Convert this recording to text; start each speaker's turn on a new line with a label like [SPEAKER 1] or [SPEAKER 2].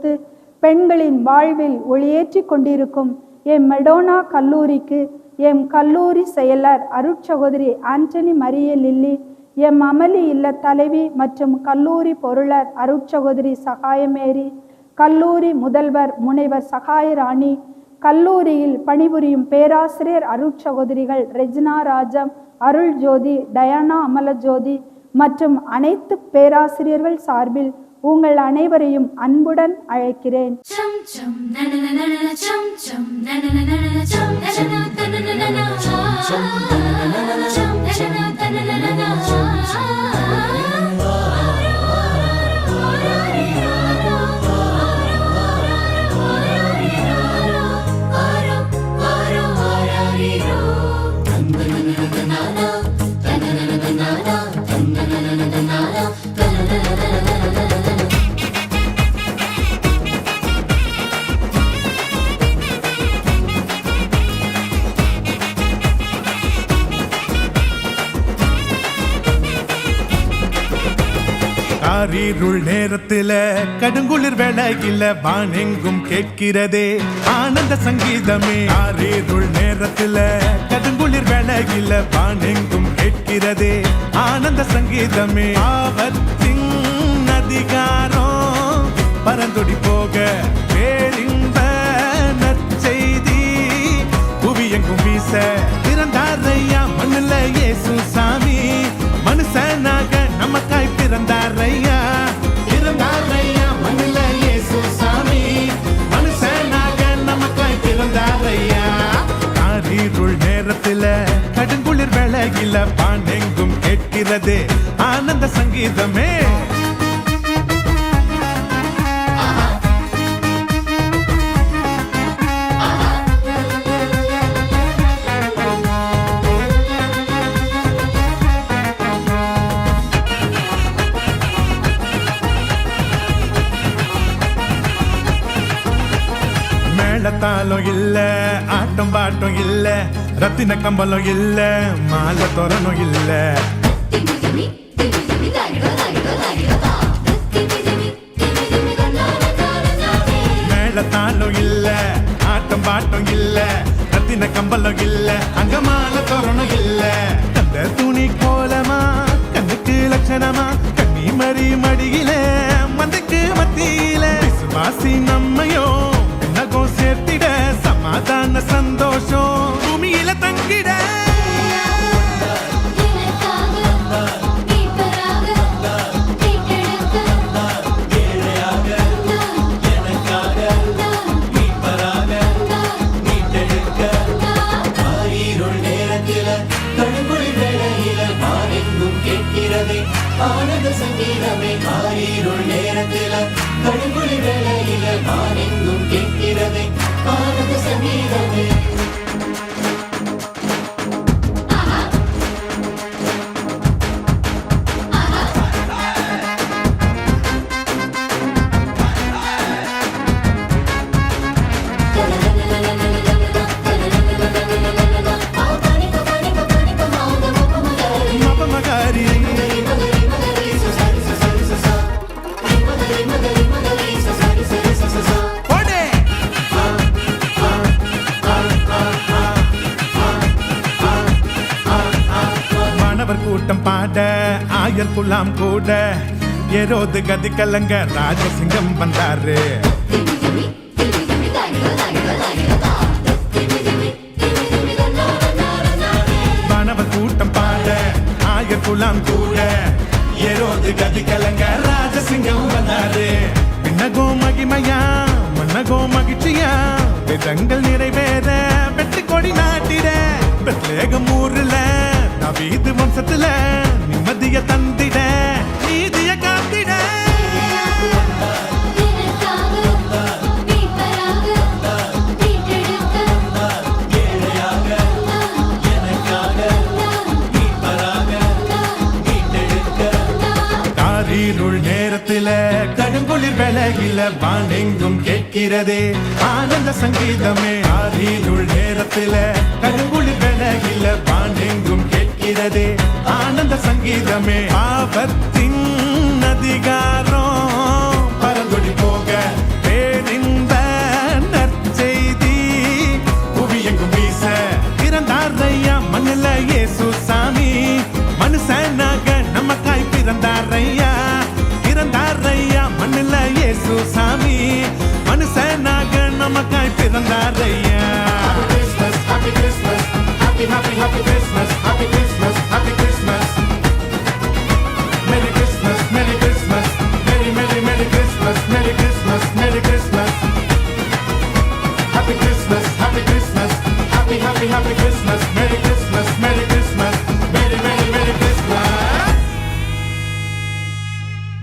[SPEAKER 1] கொடுத்து பெண்களின் வாழ்வில் ஒளியேற்றி கொண்டிருக்கும் எம் மெடோனா கல்லூரிக்கு எம் கல்லூரி செயலர் அருட்சகோதரி ஆண்டனி மரிய லில்லி, எம் அமளி இல்ல தலைவி மற்றும் கல்லூரி பொருளர் அருட்சகோதரி சகாயமேரி, கல்லூரி முதல்வர் முனைவர் சகாயராணி, கல்லூரியில் பணிபுரியும் பேராசிரியர் அருட்சகோதரிகள் ரெஜினா ராஜம், அருள் ஜோதி, டயானா அமலஜோதி மற்றும் அனைத்து பேராசிரியர்கள் சார்பில் உங்கள் அனைவரையும் அன்புடன் அழைக்கிறேன்.
[SPEAKER 2] காரிருள் நேரத்தில கடுங்குளிர் வேளையில வானெங்கும் கேட்கிறதே ஆனந்த சங்கீதமே. காரிருள் நேரத்தில கடுங்குளிர் வேளையில வானெங்கும் கேட்கிறதே ஆனந்த சங்கீதமே. ஆபத்தின் அதிகாரம் பரந்தொடி போக பேரின்ப நற்செய்தி புவியெங்கும் வீச பிறந்தாரையா மண்ணுல இயேசு சாமி. மனுஷனாக நமக்காய் பிறந்தாரையா, பிறந்தாரையா மண்ணுல இயேசு சாமி. மனுஷனாக நமக்காய் பிறந்தாரையா. காரிருள் நேரத்தில கடுங்குளிர் வேளையில வானெங்கும் கேட்கிறது ஆனந்த சங்கீதமே. மேளத்தாலும் இல்ல, ஆட்டம் பாட்டம் இல்ல, ரத்தின கம்பலம் இல்ல, மாலை தோரணும் இல்ல. மேளத்தாலும் இல்ல, ஆட்டம் பாட்டம் இல்ல, ரத்தின கம்பலம் இல்ல, அங்க மாலை தோரணும் இல்ல. அந்த துணி கோலமா கண்ணுக்கு லட்சணமா கண்ணி மறி மடியில மந்தைக்கு மத்தியில விசுவாசி நம்மையோ சேர்த்திட சமாதான சந்தோஷம் பூமியில தங்கிட.
[SPEAKER 3] ஆனந்த சங்கீதமே. காரிருள் நேரத்தில கடுங்குளி வேளையில வானெங்கும் கேட்கிறதே ஆனந்த சங்கீதமே.
[SPEAKER 2] கூட்டம் பாட ஆயர் குலாம் கூட ஏரோது கதி கலங்க ராஜசிங்கம் வந்தாரு. மாணவர் கூட்டம் பாட ஆயர் குலாம் கூட ஏரோது கதி கலங்க ராஜசிங்கம் வந்தாரு. விண்ணகோ மகிமையா மன்னகோ மகிழ்ச்சியா வேதங்கள் நிறைவேற வெற்றி கொடி நாட்டிட பெத்லேகம் ஊர்ல தாவீது வம்சத்துல நிம்மதிய தந்திட நீதிய காத்திட. காரிருள் நேரத்தில கடுங்குளிர் வேளையில வானெங்கும் கேட்கிறதே ஆனந்த சங்கீதமே. காரிருள் நேரத்தில கடுங்குளிர் வேளையில வானெங்கும் கேட்கிறதே ஆனந்த சங்கீதமே. ஆபத்தின் அதிகாரம் பரந்தொடி போக சாமி மனுஷனாக நமக்காய் பிறந்தாரையா.
[SPEAKER 3] Happy Christmas, Happy Christmas.